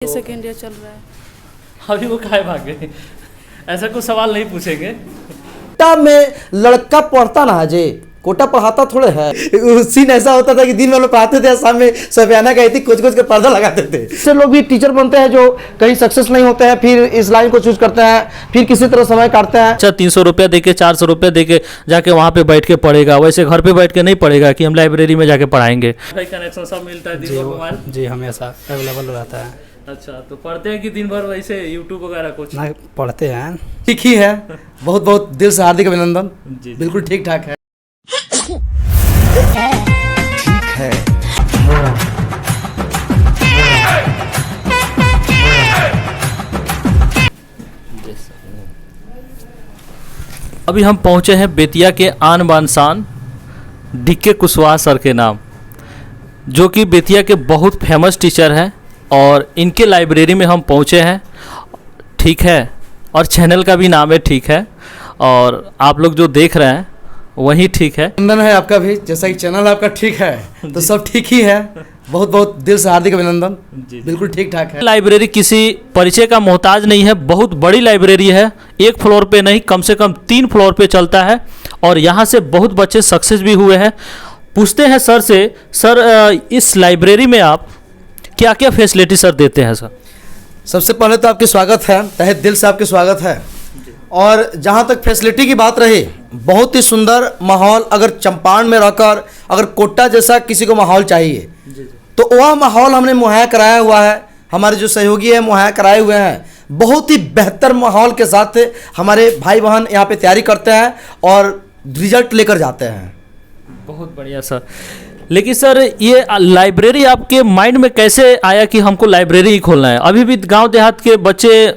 Second year चल रहा है। अभी वो काहे भाग गए? ऐसा कुछ सवाल नहीं पूछेंगे। कोटा में लड़का पढ़ता ना जे कोटा पढ़ाता थोड़े है। सीन ऐसा होता था कि दिन में लोग पढ़ाते थे, शाम में सफियाना गई थी कुछ कुछ के पर्दा लगाते थे। इससे लोग भी टीचर बनते हैं जो कहीं सक्सेस नहीं होते हैं, फिर इस लाइन को चूज करते हैं, फिर किसी तरह समय काटते हैं। अच्छा 300 रुपया देके 400 रुपया देके जाके वहाँ पे बैठ के पढ़ेगा, वैसे घर पे बैठ के नहीं पढ़ेगा कि हम लाइब्रेरी में जाके पढ़ाएंगे। कनेक्शन सब मिलता है दिन भर मोबाइल? जी हमेशा अवेलेबल रहता है। अच्छा तो पढ़ते हैं कि दिन भर वैसे यूट्यूब वगैरह कुछ? ना पढ़ते हैं। ठीक ही है, बहुत बहुत दिल से हार्दिक अभिनंदन। जी बिल्कुल ठीक ठाक है। ठीक है। अभी हम पहुँचे हैं बेतिया के आन बान शान डीके कुशवाहा सर के नाम, जो कि बेतिया के बहुत फेमस टीचर हैं और इनके लाइब्रेरी में हम पहुँचे हैं। ठीक है, और चैनल का भी नाम है ठीक है, और आप लोग जो देख रहे हैं वही ठीक है। अभिनंदन है आपका भी, जैसा कि चैनल आपका ठीक है तो सब ठीक ही है। बहुत बहुत दिल से हार्दिक अभिनंदन। बिल्कुल ठीक ठाक है। लाइब्रेरी किसी परिचय का मोहताज नहीं है, बहुत बड़ी लाइब्रेरी है। एक फ्लोर पे नहीं, कम से कम 3 फ्लोर पे चलता है और यहाँ से बहुत बच्चे सक्सेस भी हुए हैं। पूछते हैं सर से, सर इस लाइब्रेरी में आप क्या क्या फैसिलिटी सर देते हैं सर? सबसे पहले तो आपके स्वागत है, तहे दिल से आपके स्वागत है। और जहाँ तक फैसिलिटी की बात रही, बहुत ही सुंदर माहौल। अगर चंपारण में रहकर अगर कोटा जैसा किसी को माहौल चाहिए तो वह माहौल हमने मुहैया कराया हुआ है। हमारे जो सहयोगी हैं मुहैया कराए हुए हैं। बहुत ही बेहतर माहौल के साथ हमारे भाई बहन यहाँ पे तैयारी करते हैं और रिजल्ट लेकर जाते हैं। बहुत बढ़िया सर। लेकिन सर ये लाइब्रेरी आपके माइंड में कैसे आया कि हमको लाइब्रेरी ही खोलना है? अभी भी गांव देहात के बच्चे,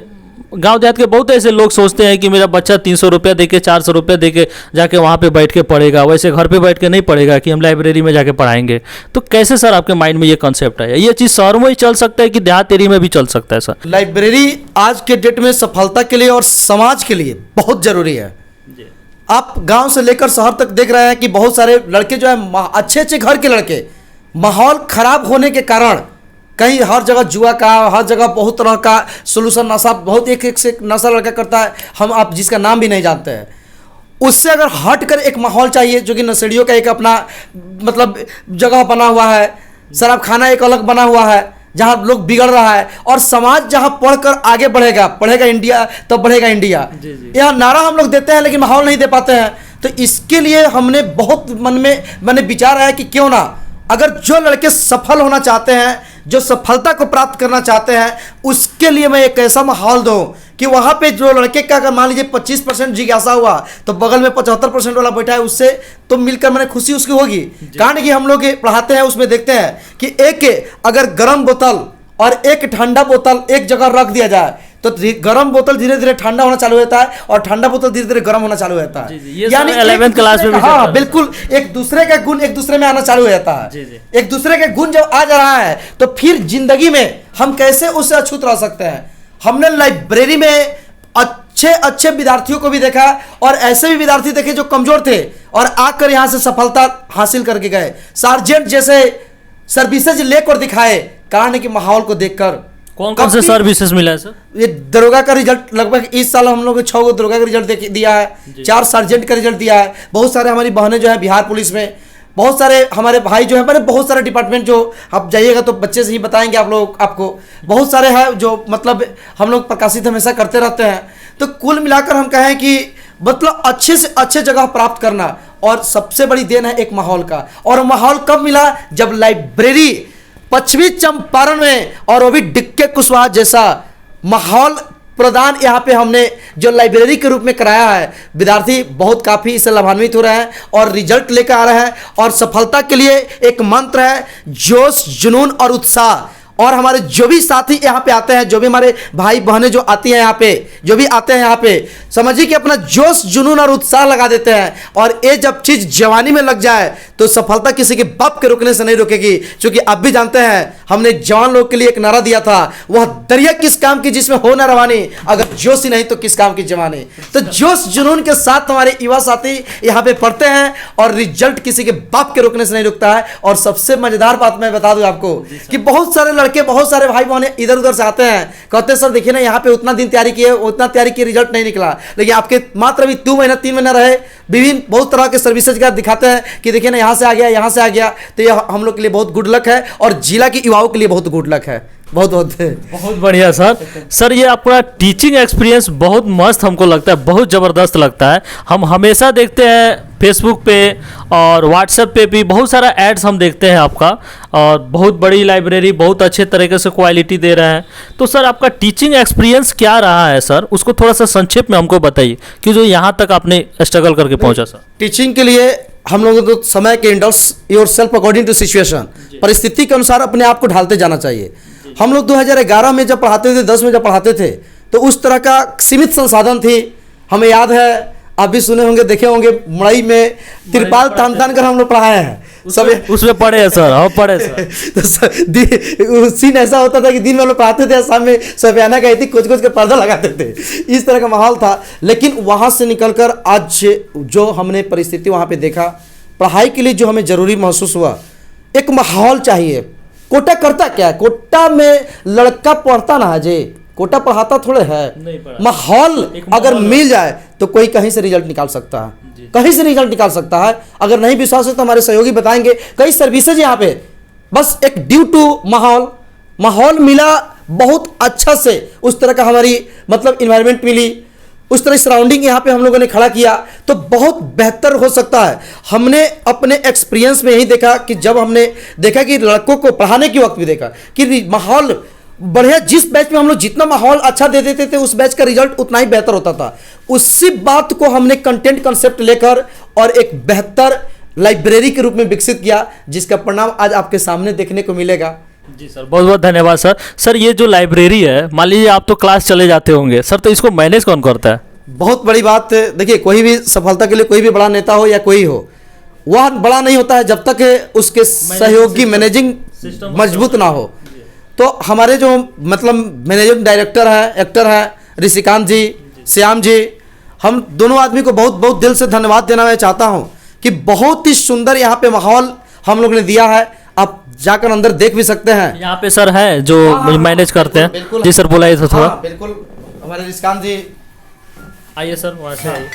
गांव देहात के बहुत ऐसे लोग सोचते हैं कि मेरा बच्चा 300 रुपया देके 400 रुपया देके जाके वहाँ पे बैठ के पढ़ेगा, वैसे घर पे बैठ के नहीं पढ़ेगा कि हम लाइब्रेरी में जाके पढ़ाएंगे। तो कैसे सर आपके माइंड में ये कॉन्सेप्ट आया? ये चीज़ शहर में ही चल सकता है कि देहात एरिया में भी चल सकता है सर? लाइब्रेरी आज के डेट में सफलता के लिए और समाज के लिए बहुत ज़रूरी है। आप गांव से लेकर शहर तक देख रहे हैं कि बहुत सारे लड़के जो है, अच्छे अच्छे घर के लड़के, माहौल खराब होने के कारण कहीं हर जगह जुआ का, हर जगह बहुत तरह का सोल्यूशन नशा, बहुत एक से नशा लड़का करता है, हम आप जिसका नाम भी नहीं जानते हैं। उससे अगर हट कर एक माहौल चाहिए जो कि नशेड़ियों का एक अपना मतलब जगह बना हुआ है, शराब खाना एक अलग बना हुआ है जहाँ लोग बिगड़ रहा है, और समाज जहाँ पढ़कर आगे बढ़ेगा, पढ़ेगा इंडिया तो बढ़ेगा इंडिया। यह नारा हम लोग देते हैं लेकिन माहौल नहीं दे पाते हैं। तो इसके लिए हमने बहुत मन में मैंने विचार आया कि क्यों ना, अगर जो लड़के सफल होना चाहते हैं, जो सफलता को प्राप्त करना चाहते हैं, उसके लिए मैं एक ऐसा माहौल दूं कि वहाँ पे जो लड़के का अगर मान लीजिए 25% जिज्ञासा हुआ तो बगल में 75% वाला बैठा है, उससे तो मिलकर मैंने खुशी उसकी होगी। कारण कि हम लोग पढ़ाते हैं उसमें देखते हैं कि एक अगर गर्म बोतल और एक ठंडा बोतल एक जगह रख दिया जाए तो गर्म बोतल धीरे धीरे ठंडा होना चालू होता है और ठंडा बोतल धीरे धीरे गर्म होना चालू होता है। यानी 11th क्लास में भी हाँ बिल्कुल, एक दूसरे का गुण एक दूसरे में आना चालू हो जाता है। एक दूसरे के गुण जब आ जा रहा है तो फिर जिंदगी में हम कैसे उससे अछूत रह सकते हैं। हमने लाइब्रेरी में अच्छे अच्छे विद्यार्थियों को भी देखा और ऐसे भी विद्यार्थी देखे जो कमजोर थे और आकर यहाँ से सफलता हासिल करके गए। सार्जेंट जैसे सर्विसेज लेकर दिखाए, कारण कि माहौल को देखकर। कौन कौन से सर्विसेज मिला है सर? ये दरोगा का रिजल्ट लगभग इस साल हम लोग 6 गो दरोगा का रिजल्ट दिया है, 4 सार्जेंट का रिजल्ट दिया है। बहुत सारे हमारी बहनें जो है बिहार पुलिस में, बहुत सारे हमारे भाई जो है, मैंने बहुत सारे डिपार्टमेंट जो आप जाइएगा तो बच्चे से ही बताएंगे आप लोग, आपको बहुत सारे हैं जो मतलब हम लोग प्रकाशित हमेशा करते रहते हैं। तो कुल मिलाकर हम कहें कि मतलब अच्छे से अच्छे जगह प्राप्त करना, और सबसे बड़ी देन है एक माहौल का। और माहौल कब मिला? जब लाइब्रेरी पश्चिमी चंपारण में, और वो भी डीके कुशवाहा जैसा माहौल प्रदान यहाँ पे हमने जो लाइब्रेरी के रूप में कराया है। विद्यार्थी बहुत काफ़ी इससे लाभान्वित हो रहे हैं और रिजल्ट लेकर आ रहे हैं। और सफलता के लिए एक मंत्र है जोश, जुनून और उत्साह। और हमारे जो भी साथी यहाँ पे आते हैं, जो भी हमारे भाई बहनें जो आती हैं यहाँ पे, जो भी आते हैं यहाँ पे, समझिए कि अपना जोश, जुनून और उत्साह लगा देते हैं। और ये जब चीज़ जवानी में लग जाए तो सफलता किसी के बाप के रोकने से नहीं रोकेगी। क्योंकि आप भी जानते हैं हमने जवान लोग के लिए एक नारा दिया था, वह दरिया किस काम की जिसमें हो न रवानी, अगर जोश ही नहीं तो किस काम की जवानी। तो जोश जुनून के साथ हमारे युवा साथी यहाँ पे पढ़ते हैं और रिजल्ट किसी के बाप के रोकने से नहीं रुकता है। और सबसे मजेदार बात मैं बता दूं आपको कि बहुत सारे लड़के लड़के बहुत सारे भाई बहन इधर उधर से आते हैं, कहते हैं सर देखिए ना यहाँ पे उतना दिन तैयारी किए, उतना तैयारी किए, रिजल्ट नहीं निकला। लेकिन आपके मात्र अभी 2 महीना 3 महीना रहे, विभिन्न बहुत तरह के सर्विसेज का दिखाते हैं कि देखिए ना यहाँ से आ गया, यहाँ से आ गया। तो ये हम लोग के लिए बहुत गुड लक है और जिला के युवाओं के लिए बहुत गुड लक है। बहुत बहुत बहुत बढ़िया सर ये आपका टीचिंग एक्सपीरियंस बहुत मस्त हमको लगता है, बहुत ज़बरदस्त लगता है। हम हमेशा देखते हैं फेसबुक पे और व्हाट्सएप पे भी बहुत सारा एड्स हम देखते हैं आपका, और बहुत बड़ी लाइब्रेरी, बहुत अच्छे तरीके से क्वालिटी दे रहे हैं। तो सर आपका टीचिंग एक्सपीरियंस क्या रहा है सर, उसको थोड़ा सा संक्षेप में हमको बताइए कि जो यहाँ तक आपने स्ट्रगल करके पहुँचा सर। टीचिंग के लिए हम लोगों को समय के indulge yourself according to situation, परिस्थिति के अनुसार अपने आप को ढालते जाना चाहिए। हम लोग 2011 में जब पढ़ाते थे, 10 में जब पढ़ाते थे, तो उस तरह का सीमित संसाधन थी। हमें याद है, आप भी सुने होंगे, देखे होंगे, मड़ई में तिरपाल तान तान कर हम लोग पढ़ाए हैं सब। उसमें पढ़े हैं सर, हम पढ़े सर। तो सीन ऐसा होता था कि दिन में हम लोग पढ़ाते थे, शाम में सफियाना कहती कुछ कुछ के पर्दा लगाते थे, इस तरह का माहौल था। लेकिन वहाँ से निकलकर आज जो हमने परिस्थिति वहाँ पे देखा, पढ़ाई के लिए जो हमें जरूरी महसूस हुआ, एक माहौल चाहिए। कोटा करता क्या है, कोटा में लड़का पढ़ता ना है जी, कोटा पढ़ाता थोड़े है। माहौल अगर मिल जाए तो कोई कहीं से रिजल्ट निकाल सकता है, कहीं से रिजल्ट निकाल सकता है। अगर नहीं विश्वास है तो हमारे सहयोगी बताएंगे, कई सर्विसेज यहाँ पे, बस एक ड्यू टू माहौल मिला बहुत अच्छा से, उस तरह का हमारी मतलब इन्वायरमेंट मिली, उस तरह सराउंडिंग यहाँ पे हम लोगों ने खड़ा किया तो बहुत बेहतर हो सकता है। हमने अपने एक्सपीरियंस में यही देखा कि जब हमने देखा कि लड़कों को पढ़ाने के वक्त भी देखा कि माहौल बढ़िया, जिस बैच में हम लोग जितना माहौल अच्छा दे देते थे उस बैच का रिजल्ट उतना ही बेहतर होता था। उसी बात को हमने कंटेंट कंसेप्ट लेकर और एक बेहतर लाइब्रेरी के रूप में विकसित किया, जिसका परिणाम आज आपके सामने देखने को मिलेगा। जी सर, बहुत बहुत धन्यवाद सर। सर ये जो लाइब्रेरी है, मान लीजिए आप तो क्लास चले जाते होंगे सर, तो इसको मैनेज कौन करता है? बहुत बड़ी बात, देखिए कोई भी सफलता के लिए कोई भी बड़ा नेता हो या कोई हो, वह बड़ा नहीं होता है जब तक उसके सहयोगी मैनेजिंग मजबूत ना हो। तो हमारे जो मतलब मैनेजिंग डायरेक्टर हैं, एक्टर हैं, ऋषिकांत जी, श्याम जी, हम दोनों आदमी को बहुत बहुत दिल से धन्यवाद देना मैं चाहता हूं कि बहुत ही सुंदर यहाँ पे माहौल हम लोग ने दिया है। आप जाकर अंदर देख भी सकते हैं। यहाँ पे सर है जो मैनेज करते हैं। जी सर बोलाइए तो थोड़ा। बिल्कुल, हमारे ऋषिकांत जी आइए सर, वहाँ से आइए।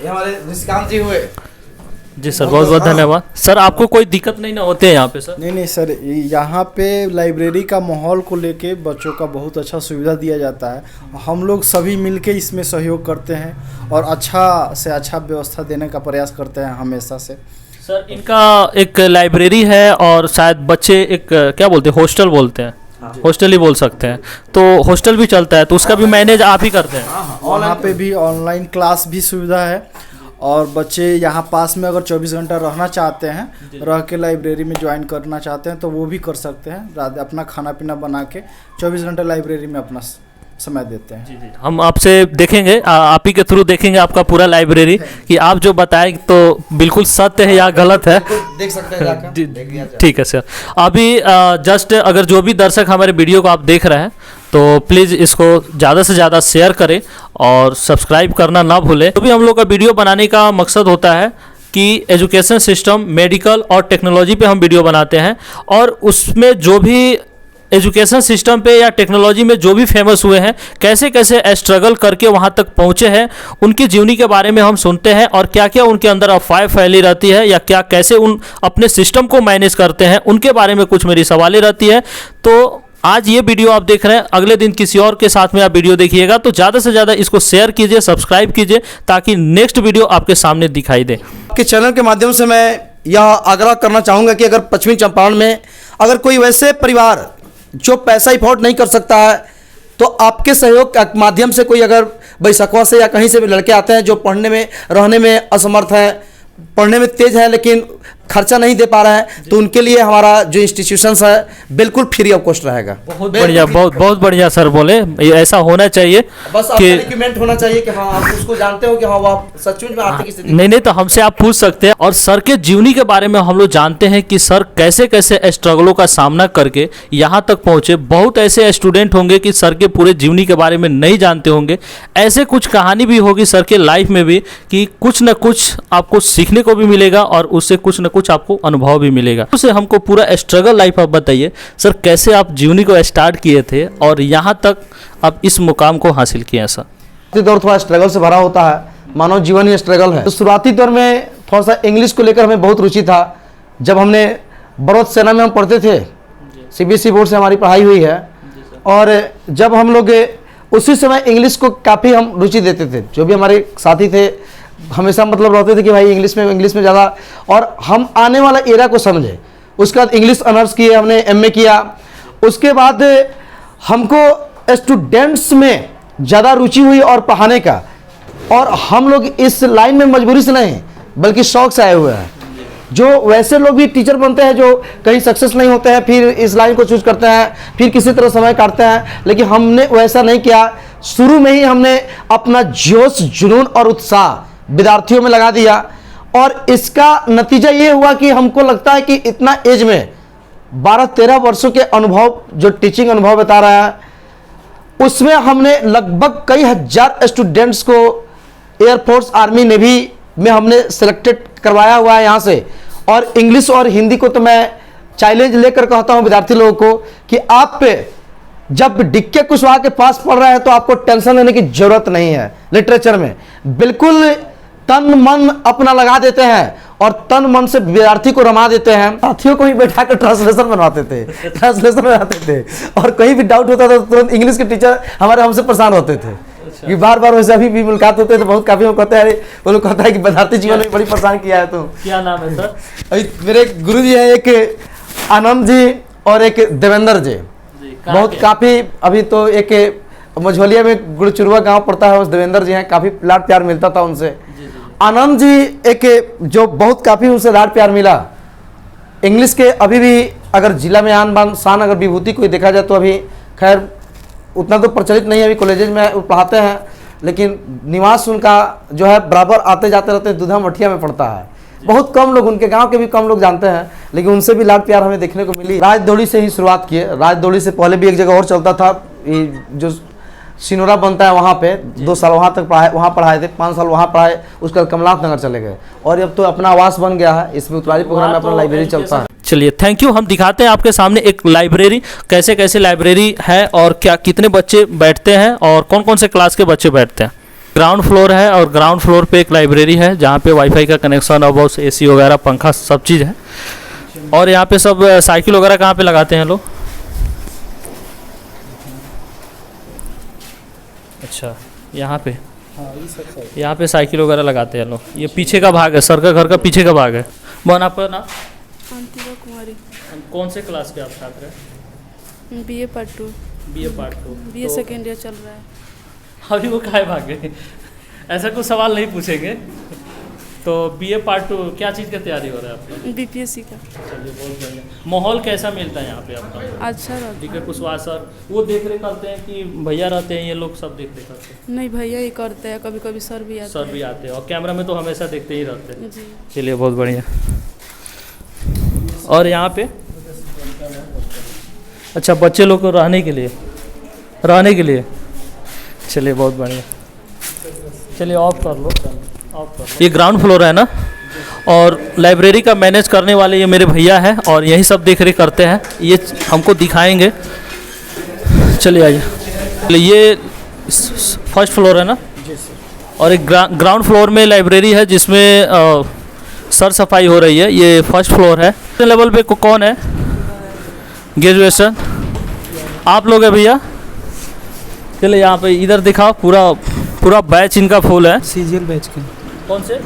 ये हमारे ऋषिकांत जी हुए। जी सर, बहुत बहुत धन्यवाद सर। आपको कोई दिक्कत नहीं ना होते हैं यहाँ पे सर? नहीं सर, यहाँ पे लाइब्रेरी का माहौल को लेके बच्चों का बहुत अच्छा सुविधा दिया जाता है। हम लोग सभी मिलके इसमें सहयोग करते हैं और अच्छा से अच्छा व्यवस्था देने का प्रयास करते हैं हमेशा से। सर इनका एक लाइब्रेरी है और शायद बच्चे एक क्या बोलते हैं, हॉस्टल बोलते हैं, हॉस्टल ही बोल सकते हैं, तो हॉस्टल भी चलता है, तो उसका भी मैनेज आप ही करते हैं? वहाँ पे भी ऑनलाइन क्लास भी सुविधा है और बच्चे यहाँ पास में अगर 24 घंटा रहना चाहते हैं, रह के लाइब्रेरी में ज्वाइन करना चाहते हैं तो वो भी कर सकते हैं। रात अपना खाना पीना बना के 24 घंटा लाइब्रेरी में अपना समय देते हैं। जी, हम आपसे देखेंगे, आप ही के थ्रू देखेंगे आपका पूरा लाइब्रेरी कि आप जो बताएं तो बिल्कुल सत्य है या गलत है, देख सकते हैं जाकर। ठीक है सर। अभी जस्ट अगर जो भी दर्शक हमारे वीडियो को आप देख रहे हैं तो प्लीज़ इसको ज़्यादा से ज़्यादा शेयर करें और सब्सक्राइब करना ना भूलें। तो भी हम लोग का वीडियो बनाने का मकसद होता है कि एजुकेशन सिस्टम, मेडिकल और टेक्नोलॉजी पे हम वीडियो बनाते हैं, और उसमें जो भी एजुकेशन सिस्टम पे या टेक्नोलॉजी में जो भी फेमस हुए हैं, कैसे कैसे स्ट्रगल करके वहाँ तक पहुँचे हैं, उनकी जीवनी के बारे में हम सुनते हैं और क्या क्या उनके अंदर अफवाह फैली रहती है या क्या कैसे उन अपने सिस्टम को मैनेज करते हैं, उनके बारे में कुछ मेरी सवालें रहती है। तो आज ये वीडियो आप देख रहे हैं, अगले दिन किसी और के साथ में आप वीडियो देखिएगा, तो ज़्यादा से ज़्यादा इसको शेयर कीजिए, सब्सक्राइब कीजिए, ताकि नेक्स्ट वीडियो आपके सामने दिखाई दे। आपके चैनल के माध्यम से मैं यह आग्रह करना चाहूँगा कि अगर पश्चिमी चंपारण में अगर कोई वैसे परिवार जो पैसा अफोर्ड नहीं कर सकता है, तो आपके सहयोग के माध्यम से कोई अगर बैसकवा से या कहीं से भी लड़के आते हैं जो पढ़ने में रहने में असमर्थ है, पढ़ने में तेज है लेकिन खर्चा नहीं दे पा रहा है, तो उनके लिए हमारा जो इंस्टीट्यूशंस है बिल्कुल फ्री ऑफ कॉस्ट रहेगा। बहुत बढ़िया, बहुत बढ़िया सर बोले, ये ऐसा होना चाहिए। बस आपका डॉक्यूमेंट होना चाहिए कि हाँ आप उसको जानते हो कि हाँ आप सचमुच में आर्थिक स्थिति नहीं तो हमसे आप पूछ सकते हैं। और सर के जीवनी के बारे में हम लोग जानते हैं कि सर कैसे कैसे स्ट्रगलों का सामना करके यहाँ तक पहुँचे। बहुत ऐसे स्टूडेंट होंगे कि सर के पूरे जीवनी के बारे में नहीं जानते होंगे, ऐसे कुछ कहानी भी होगी सर के लाइफ में भी कि कुछ न कुछ आपको सीखने को भी मिलेगा और उससे कुछ न कुछ आपको अनुभव भी मिलेगा। उसे हमको पूरा स्ट्रगल लाइफ आप बताइए सर, कैसे आप जीवनी को स्टार्ट किए थे और यहाँ तक आप इस मुकाम को हासिल किए हैं सर। शुरुआती दौर थोड़ा स्ट्रगल से भरा होता है, मानव जीवन ही स्ट्रगल है। तो शुरुआती दौर में थोड़ा सा इंग्लिश को लेकर हमें बहुत रुचि था। जब हमने बड़ौत सेना में हम पढ़ते थे, CBSE बोर्ड से हमारी पढ़ाई हुई है, और जब हम लोग उसी समय इंग्लिश को काफ़ी हम रुचि देते थे। जो भी हमारे साथी थे हमेशा मतलब रहते थे कि भाई इंग्लिश में ज़्यादा, और हम आने वाला एरा को समझे। उसके बाद इंग्लिश ऑनर्स किए, हमने MA किया। उसके बाद हमको स्टूडेंट्स में ज़्यादा रुचि हुई और पढ़ाने का, और हम लोग इस लाइन में मजबूरी से नहीं बल्कि शौक से आए हुए हैं। जो वैसे लोग भी टीचर बनते हैं जो कहीं सक्सेस नहीं होते हैं, फिर इस लाइन को चूज करते हैं, फिर किसी तरह समय काटते हैं, लेकिन हमने वैसा नहीं किया। शुरू में ही हमने अपना जोश, जुनून और उत्साह विद्यार्थियों में लगा दिया, और इसका नतीजा ये हुआ कि हमको लगता है कि इतना एज में 12-13 वर्षों के अनुभव, जो टीचिंग अनुभव बता रहा है, उसमें हमने लगभग कई हजार स्टूडेंट्स को एयरफोर्स, आर्मी, नेवी में हमने सिलेक्टेड करवाया हुआ है यहाँ से। और इंग्लिश और हिंदी को तो मैं चैलेंज लेकर कहता हूँ विद्यार्थी लोगों को कि आप जब DK कुशवाहा के पास पढ़ रहे हैं तो आपको टेंशन लेने की जरूरत नहीं है। लिटरेचर में बिल्कुल तन मन अपना लगा देते हैं और तन मन से विद्यार्थी को रमा देते हैं। साथियों को ही बैठा कर ट्रांसलेशन बनाते थे, और कहीं भी डाउट होता था तो तुरंत इंग्लिश के टीचर हमारे हमसे परेशान होते थे। कि बार बार वैसे अभी भी मुलाकात होते तो बहुत काफी कहते हैं, वो लोग कहता है कि विद्यार्थी जीवन में बड़ी परेशान किया है। तो क्या नाम है सर? अभी मेरे गुरु जी हैं, एक आनंद जी और एक देवेंद्र जी, बहुत काफी। अभी तो एक मझौलिया में गुड़चुरवा गांव पड़ता है, उस देवेंद्र जी हैं, काफी लाड प्यार मिलता था उनसे। आनंद जी एक जो बहुत काफी उनसे लाड प्यार मिला। इंग्लिश के अभी भी अगर जिला में आन बान शान अगर विभूति कोई देखा जाए तो अभी खैर उतना तो प्रचलित नहीं है, अभी कॉलेजेज में पढ़ाते हैं, लेकिन निवास उनका जो है बराबर आते जाते रहते हैं, दूधा मठिया में पड़ता है। बहुत कम लोग, उनके गांव के भी कम लोग जानते हैं, लेकिन उनसे भी लाड प्यार हमें देखने को मिली। राजदौड़ी से ही शुरुआत किए। राजदौड़ी से पहले भी एक जगह और चलता था, ये जो सिनोरा बनता है वहाँ पे 2 साल वहाँ तक पढ़ाए थे, 5 साल वहाँ पढ़ाए, उसके बाद कमलाथ नगर चले गए, और अब तो अपना आवास बन गया है। इसमें उत्तराली प्रोग्राम में अपना लाइब्रेरी चलता है। चलिए, थैंक यू। हम दिखाते हैं आपके सामने एक लाइब्रेरी, कैसे कैसे लाइब्रेरी है और क्या कितने बच्चे बैठते हैं और कौन कौन से क्लास के बच्चे बैठते हैं। ग्राउंड फ्लोर है और ग्राउंड फ्लोर पे एक लाइब्रेरी है जहाँ पे वाईफाई का कनेक्शन और बहुत AC वगैरह, पंखा, सब चीज़ है। और यहाँ पे सब साइकिल वगैरह कहाँ पे लगाते हैं लोग? अच्छा, यहाँ पे साइकिल वगैरह लगाते हैं लोग। ये पीछे का भाग है, सर का घर का पीछे का भाग है। बहन, आपका नाम? अंतिका कुमारी। कौन से क्लास के आप छात्र हैं? BA part 2। BA second year चल रहा है। अभी वो काहे भाग गए? ऐसा कुछ सवाल नहीं पूछेंगे। तो BA पार्ट 2 क्या चीज़ का तैयारी हो रहा है आपका? BPSC का। चलिए, बहुत बढ़िया। माहौल कैसा मिलता है यहाँ पे आपका? अच्छा रहता DK कुशवाहा सर वो देख रेख करते हैं कि भैया रहते हैं, ये लोग सब देख रेख करते हैं? नहीं, भैया ही करते हैं, कभी कभी सर भी आते हैं, और कैमरा में तो हमेशा देखते ही रहते हैं। जी। चलिए, बहुत बढ़िया। और यहाँ पे अच्छा, बच्चे लोग को रहने के लिए चलिए, बहुत बढ़िया। चलिए, ऑफ कर लो। ये ग्राउंड फ्लोर है ना, और लाइब्रेरी का मैनेज करने वाले ये मेरे भैया हैं और यही सब देख रेख करते हैं, ये हमको दिखाएंगे। चलिए आइए। ये फर्स्ट फ्लोर है ना, और एक ग्राउंड फ्लोर में लाइब्रेरी है जिसमें सर सफाई हो रही है। ये फर्स्ट फ्लोर है। लेवल पे कौन है? ग्रेजुएशन आप लोग है भैया? चलिए, यहाँ पे इधर दिखाओ, पूरा बैच इनका फुल है। CGL बैच के। कौन से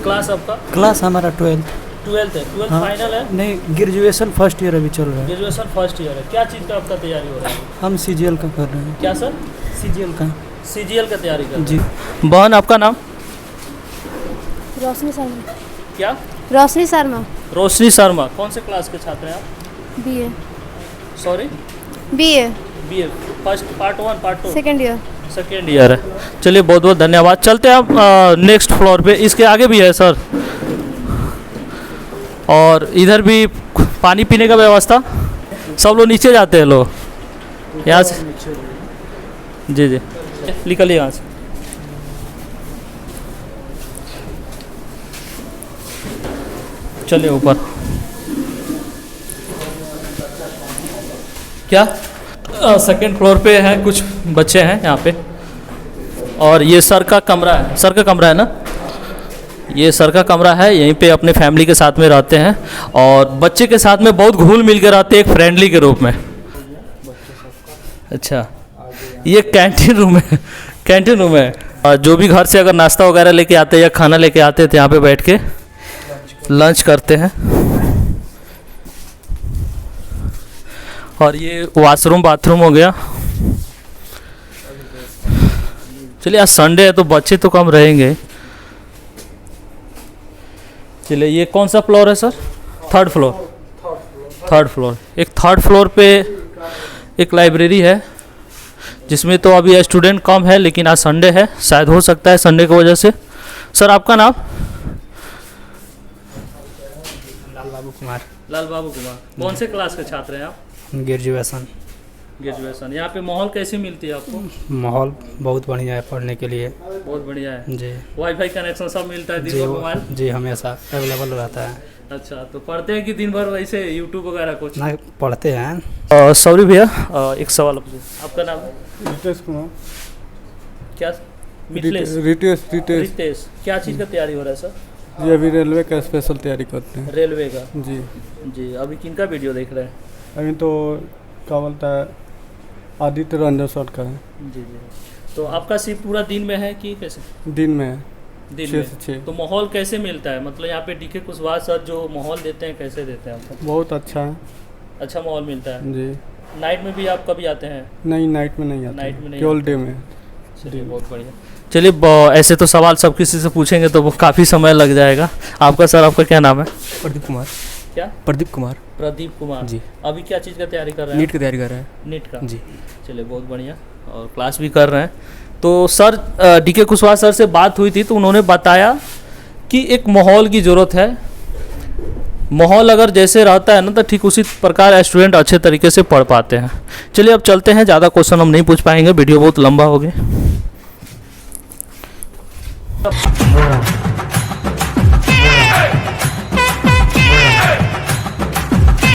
क्लास आपका? क्लास हमारा 12 है। 12 हाँ। फाइनल है? नहीं, ग्रेजुएशन फर्स्ट ईयर अभी चल रहा है। ग्रेजुएशन फर्स्ट ईयर है। क्या चीज़ का आपका तैयारी हो रहा है? हम CGL का कर रहे हैं। क्या सर? CGL का। CGL का तैयारी कर जी। बहन, आपका नाम? रोशनी शर्मा। क्या? रोशनी शर्मा। रोशनी शर्मा। कौन से क्लास के छात्र हैं आप? BA। Sorry? BA first part 1 part 2 second year है। चलिए, बहुत बहुत धन्यवाद। चलते हैं आप नेक्स्ट फ्लोर पे। इसके आगे भी है सर, और इधर भी पानी पीने का व्यवस्था। सब लोग नीचे जाते हैं लोग यहाँ से। जी, निकलिए यहाँ से। चलिए ऊपर। क्या सेकंड फ्लोर पे है, कुछ बच्चे हैं यहाँ पे। और ये सर का कमरा है, सर का कमरा है ना, ये सर का कमरा है। यहीं पे अपने फैमिली के साथ में रहते हैं और बच्चे के साथ में बहुत घुल मिल के रहते हैं, एक फ्रेंडली के रूप में। अच्छा, ये कैंटीन रूम है, कैंटीन रूम है। जो भी घर से अगर नाश्ता वगैरह लेके आते हैं या खाना लेके आते हैं तो यहाँ पे बैठ के लंच करते हैं। और ये वॉशरूम बाथरूम हो गया। चलिए आज संडे है तो बच्चे तो कम रहेंगे। चलिए ये कौन सा फ्लोर है sir? Third floor. Third floor, एक थर्ड फ्लोर पे एक लाइब्रेरी है जिसमें तो अभी स्टूडेंट कम है, लेकिन आज संडे है, शायद हो सकता है संडे की वजह से। सर आपका नाम? लाल बाबू कुमार। लाल बाबू कुमार। कौन से क्लास के छात्र हैं आप? ग्रेजुएशन। ग्रेजुएशन। यहाँ पे माहौल कैसी मिलती है आपको? माहौल बहुत बढ़िया है पढ़ने के लिए। बहुत बढ़िया है जी। वाईफाई कनेक्शन सब मिलता है? जी दिन भर मोबाइल? जी हमेशा अवेलेबल रहता है। अच्छा, तो पढ़ते हैं कि दिन भर वैसे यूट्यूब वगैरह कुछ? ना पढ़ते हैं। सॉरी भैया, एक सवाल पूछिए। आपका नाम है? रितेश कुमार। क्या? मिथिलेश? रितेश। क्या चीज़ का तैयारी हो रहा है सर? ये अभी रेलवे का स्पेशल तैयारी करते हैं। रेलवे का? जी जी। अभी किनका वीडियो देख रहे हैं? अभी तो क्या बोलता है, आदित्य रंजन सर का है। जी जी। तो आपका सिर्फ पूरा दिन में है कि कैसे? दिन में है, दिन 6 में। से 6। तो माहौल कैसे मिलता है? मतलब यहाँ पे डीके कुशवाहा सर जो माहौल देते हैं कैसे देते हैं आपको? बहुत अच्छा है। अच्छा माहौल मिलता है। जी। नाइट में भी आप कभी आते हैं? नहीं, नाइट में नहीं आता, नाइट में नहीं केवल डे में। चलिए बहुत बढ़िया। चलिए ऐसे तो सवाल सब किसी से पूछेंगे तो वो काफ़ी समय लग जाएगा। आपका सर, आपका क्या नाम है? प्रदीप कुमार। क्या? प्रदीप कुमार। प्रदीप कुमार जी। अभी क्या चीज़ का तैयारी कर रहे हैं? नीट की तैयारी कर रहे हैं। नीट का? जी। चलिए बहुत बढ़िया। और क्लास भी कर रहे हैं। तो सर डीके कुशवाहा सर से बात हुई थी तो उन्होंने बताया कि एक माहौल की ज़रूरत है। माहौल अगर जैसे रहता है ना तो ठीक उसी प्रकार स्टूडेंट अच्छे तरीके से पढ़ पाते हैं। चलिए अब चलते हैं, ज़्यादा क्वेश्चन हम नहीं पूछ पाएंगे, वीडियो बहुत लंबा हो गया।